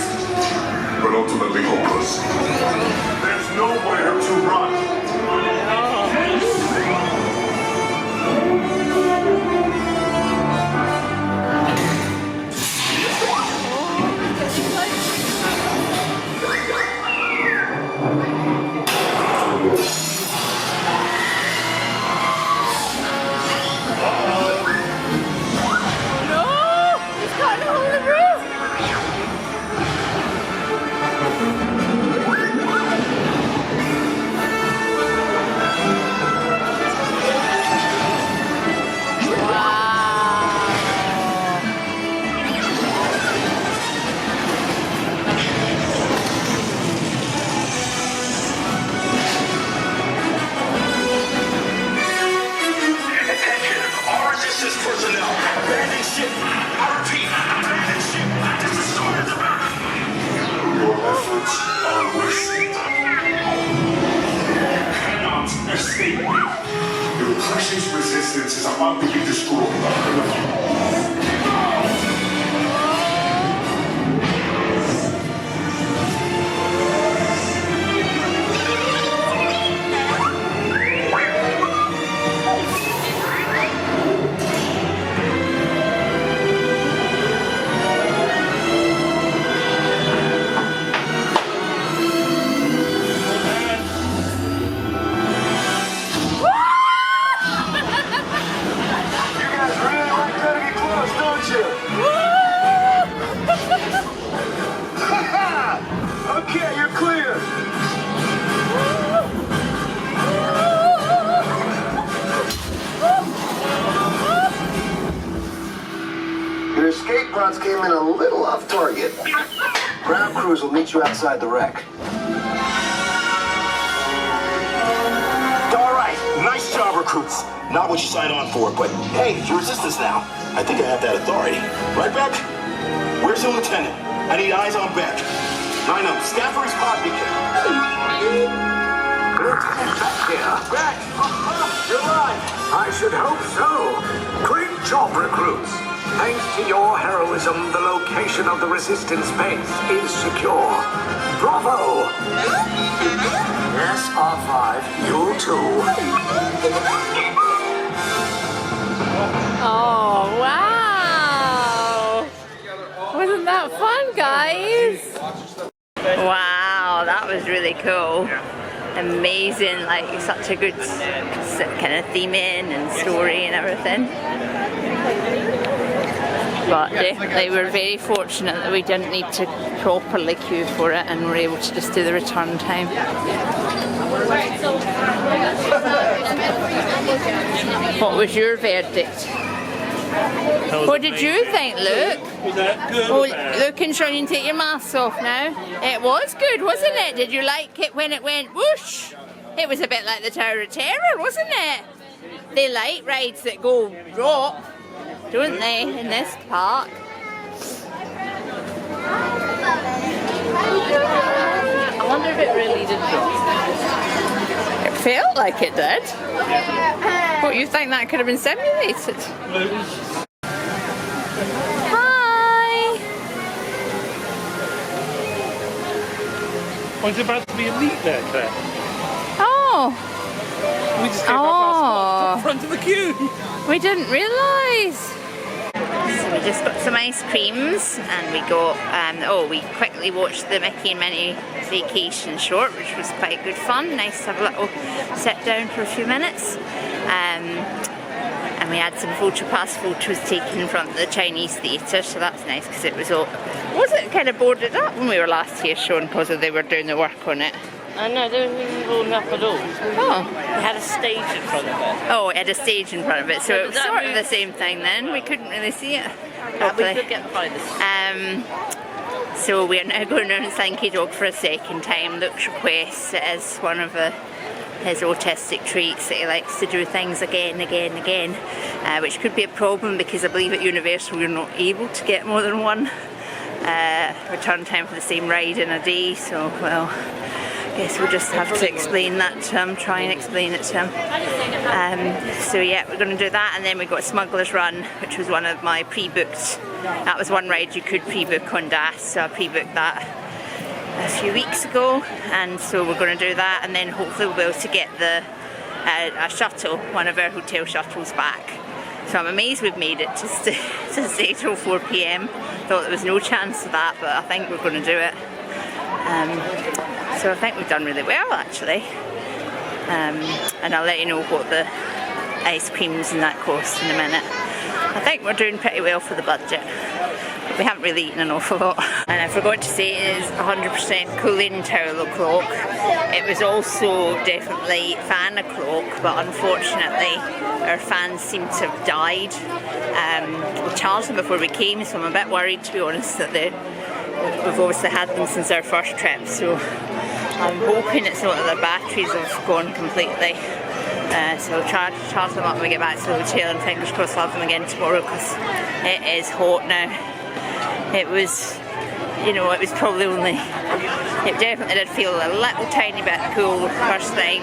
but ultimately hopeless. There's nowhere to run. shots came in a little off target. Ground crews will meet you outside the wreck. All right, nice job, recruits. Not what you signed on for, but hey, you're resistance now. I think I have that authority. Right, Beck? Where's the lieutenant? I need eyes on Beck. I know, Stafford's pod beacon. Lieutenant Beck here. Beck! You're alive! I should hope so. Great job, recruits. Thanks to your heroism, the location of the resistance base is secure. Bravo! Yes, R5, you too. Oh, wow! Wasn't that fun, guys? Wow, that was really cool. Amazing, like such a good kind of theming and story and everything. But definitely we're very fortunate that we didn't need to properly queue for it and were able to just do the return time. What was your verdict? What did you think, Luke? Was that good? Oh, Luke and Sean, you can take your masks off now. It was good, wasn't it? Did you like it when it went whoosh? It was a bit like the Tower of Terror, wasn't it? They like rides that go drop, don't they, in this park? I wonder if it really did drop. It felt like it did. What, you think that could have been simulated? Hi! Oh, it's about to be a meet there, Claire. Oh! We just came up our spot, front of the queue. We didn't realise. So we just got some ice creams and we got, we quickly watched the Mickey and Minnie vacation short, which was quite good fun. Nice to have a little sit down for a few minutes. And we had some photo pass photos taken in front of the Chinese theatre, so that's nice because it was all, was it kind of boarded up when we were last here, Sean, because they were doing the work on it? No, they weren't boarding up at all. Oh. It had a stage in front of it. Oh, it had a stage in front of it, so it was sort of the same thing then. We couldn't really see it properly. We could get behind this. So we are now going around Slinky Dog for a second time. Luke's request is one of his autistic traits that he likes to do things again, which could be a problem because I believe at Universal you're not able to get more than one return time for the same ride in a day, so well, I guess we'll just have to explain that to him, try and explain it to him. So yeah, we're going to do that, and then we've got Smuggler's Run, which was one of my pre-booked, that was one ride you could pre-book on DAS, so I pre-booked that a few weeks ago, and so we're going to do that, and then hopefully we'll be able to get a shuttle, one of our hotel shuttles back. So I'm amazed we've made it to stay till 4 PM. Thought there was no chance of that, but I think we're going to do it. So I think we've done really well actually. And I'll let you know what the ice creams and that cost in a minute. I think we're doing pretty well for the budget. We haven't really eaten an awful lot. And I forgot to say it is 100% cooling towel o'clock. It was also definitely fan o'clock, but unfortunately our fans seem to have died. We charged them before we came, so I'm a bit worried, to be honest, that we've obviously had them since our first trip, so I'm hoping it's not that the batteries have gone completely. So we'll charge them up when we get back to the hotel, and fingers crossed we'll have them again tomorrow because it is hot now. It was, it was probably only, it definitely did feel a little tiny bit cool the first thing,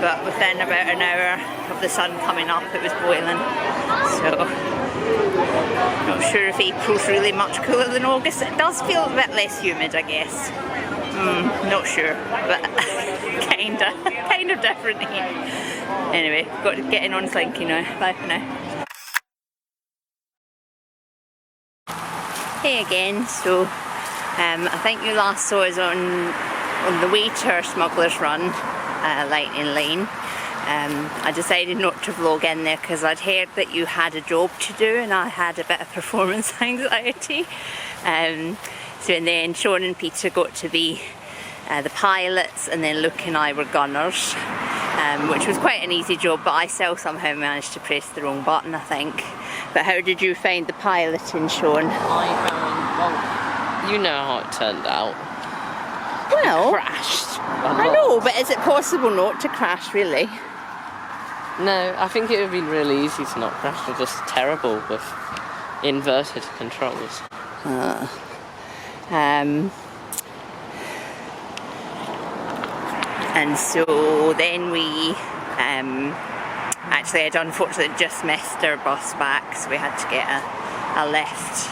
but within about an hour of the sun coming up it was boiling. So, not sure if April's really much cooler than August. It does feel a bit less humid, I guess. Not sure, but kind of different here. Anyway, got to get in on Slinky now. Bye for now. Hey again, so I think you last saw us on the way to our Smuggler's Run, Lightning Lane. I decided not to vlog in there because I'd heard that you had a job to do and I had a bit of performance anxiety. So and then Sean and Peter got to be the pilots, and then Luke and I were gunners. which was quite an easy job, but I still somehow managed to press the wrong button, I think. But how did you find the piloting, Sean? I found, well, you know how it turned out. Well, it crashed. I know, but is it possible not to crash, really? No, I think it would have been really easy to not crash. They're just terrible with inverted controls. And so then we actually had unfortunately just missed our bus back, so we had to get a Lyft.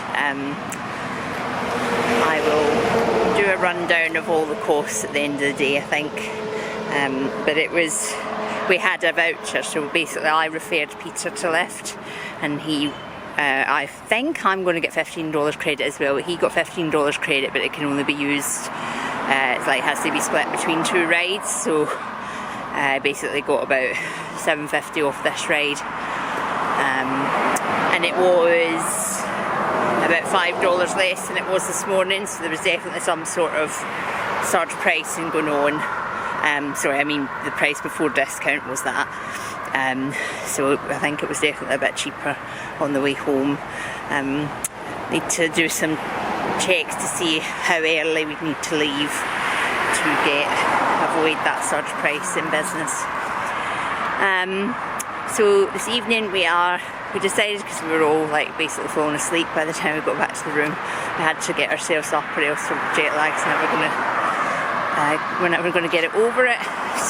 I will do a rundown of all the costs at the end of the day, I think. But it was, we had a voucher, so basically I referred Peter to Lyft, and he, I think I'm going to get $15 credit as well. He got $15 credit, but it can only be used, it's like it has to be split between 2 rides, so I basically got about $7.50 off this ride. And it was about $5 less than it was this morning, so there was definitely some sort of surge pricing going on. Sorry, I mean the price before discount was that. So I think it was definitely a bit cheaper on the way home. Need to do some checks to see how early we need to leave to avoid that surge price in business. So this evening we decided, because we were all like basically falling asleep by the time we got back to the room, we had to get ourselves up or else the jet lag's we're never going to get it over it.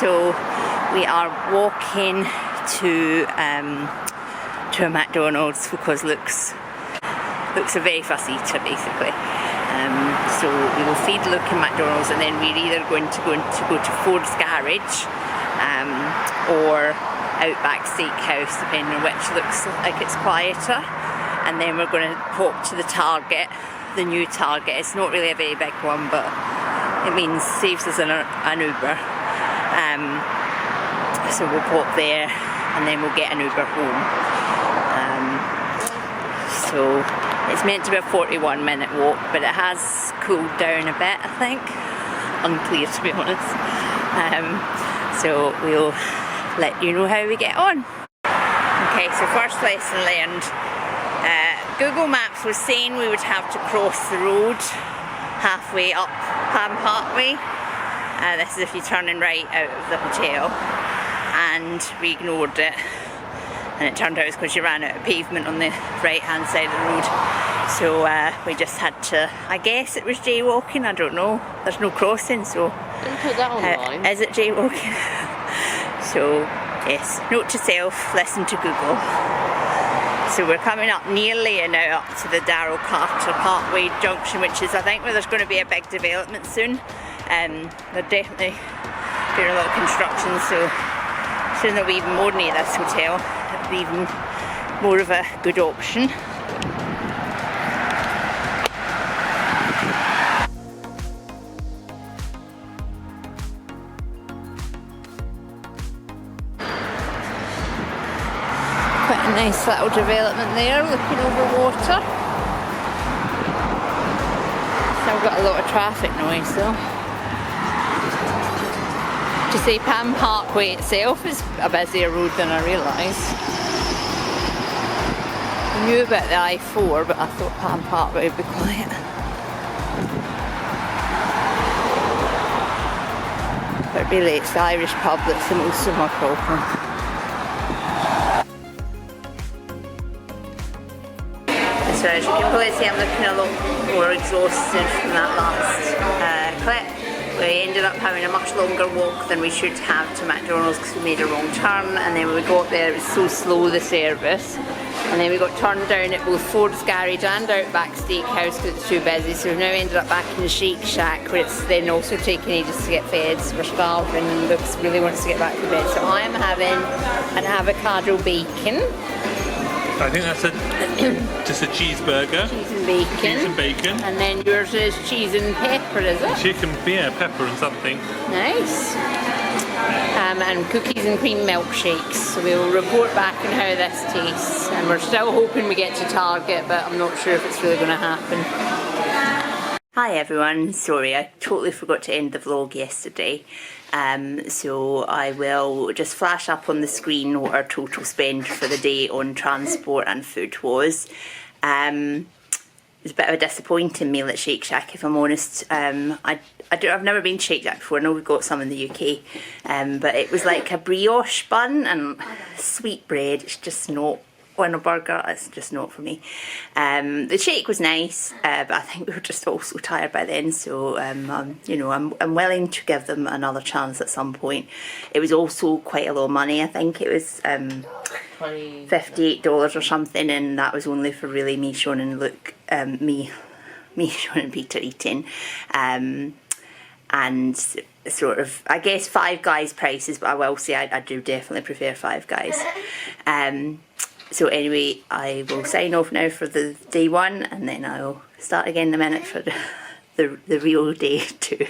So we are walking to a McDonald's because Luke's a very fussy eater basically. So we will feed Luke in McDonald's, and then we're either going to go to Ford's Garage or Outback Steakhouse, depending on which looks like it's quieter. And then we're going to pop to the Target, the new Target. It's not really a very big one, but it means saves us an Uber. So we'll pop there and then we'll get an Uber home. So it's meant to be a 41-minute walk, but it has cooled down a bit, I think. Unclear, to be honest. So we'll let you know how we get on. Okay, so first lesson learned. Google Maps was saying we would have to cross the road halfway up Palm Parkway. This is if you're turning right out of the hotel. And we ignored it. And it turned out it's because you ran out of pavement on the right hand side of the road. So we just had to, I guess it was jaywalking, I don't know. There's no crossing, so Didn't put that online. Is it jaywalking? So yes, note to self, listen to Google. So we're coming up nearly now up to the Darrell Carter Parkway junction, which is I think where there's going to be a big development soon. They're definitely doing a lot of construction, so soon there'll be even more near this hotel. It'll be even more of a good option. Quite a nice little development there, looking over water. Still got a lot of traffic noise though. To say Palm Parkway itself is a busier road than I realised. I knew about the I-4, but I thought Palm Parkway would be quiet. But really it's the Irish pub that's the most of my problem. So as you can probably see, I'm looking a lot more exhausted from that last clip. We ended up having a much longer walk than we should have to McDonald's because we made a wrong turn, and then when we got there it was so slow, the service. And then we got turned down at both Ford's Garage and Outback Steakhouse because it's too busy, so we've now ended up back in the Shake Shack where it's then also taking ages to get fed, so we're starving and Luke really wants to get back to bed. So I am having an avocado bacon. I think that's just a cheeseburger. Cheese and bacon. Cheese and bacon. And then yours is cheese and pepper, is it? Chicken, yeah, pepper and something. Nice. And cookies and cream milkshakes. So we'll report back on how this tastes. And we're still hoping we get to Target, but I'm not sure if it's really going to happen. Hi everyone, sorry I totally forgot to end the vlog yesterday, so I will just flash up on the screen what our total spend for the day on transport and food was. It was a bit of a disappointing meal at Shake Shack, if I'm honest. I've never been to Shake Shack before. I know we've got some in the UK, but it was like a brioche bun and sweet bread. It's just not on a burger. It's just not for me. The shake was nice, but I think we were just all so tired by then. So you know, I'm willing to give them another chance at some point. It was also quite a lot of money. I think it was $58 or something, and that was only for really me, Sean and Luke, me, Sean and Peter eating, and sort of, I guess, Five Guys prices, but I will say I do definitely prefer Five Guys. So anyway, I will sign off now for the day one, and then I'll start again in a minute for the real day two.